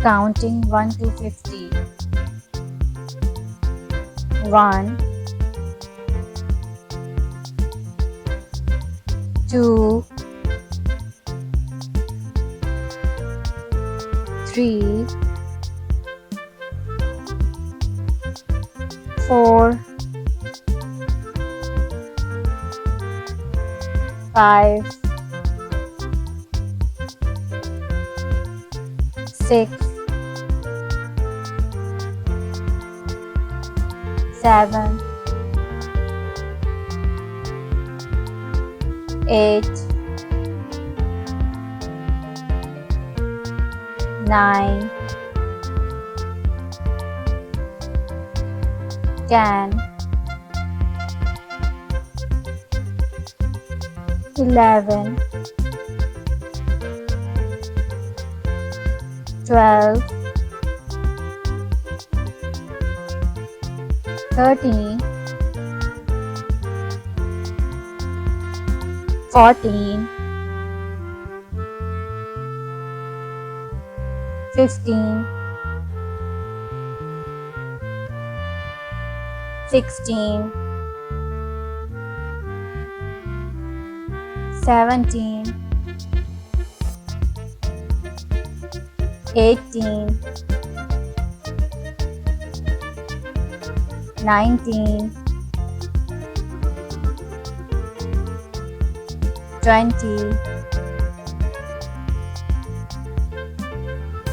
Counting 1 to 50. 1, 2, 3, 4, 5, 6, 7, 8, 9, 10, 11, 12, 13, 14, 15, 16, 17, 18, 19, 20,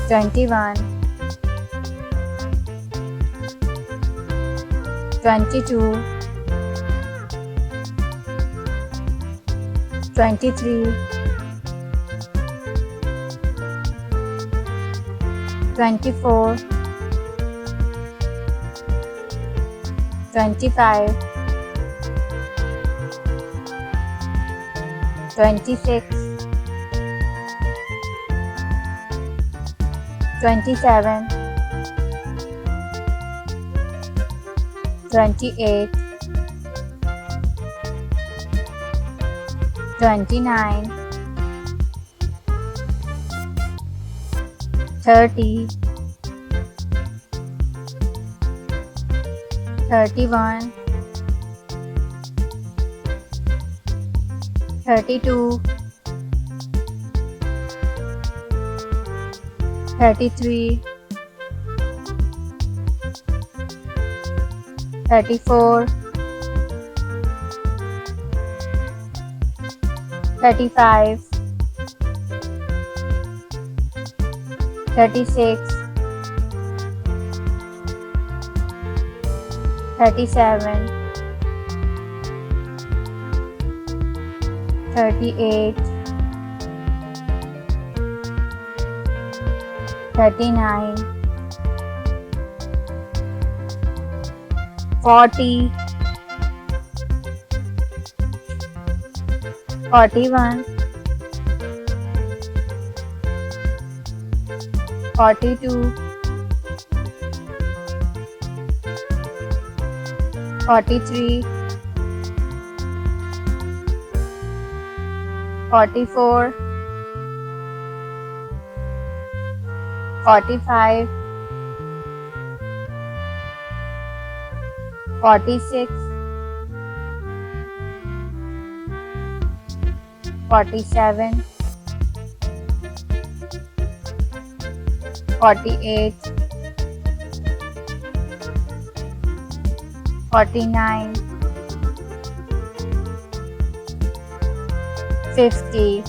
21, 22, 23, 24, 25, 26, 27, 28, 29, 30, 31, 32, 33, 34, 35, 36, 37, 38, 39, 40, 41, 42, 43, 44, 45, 46, 47, 48, 49, 50,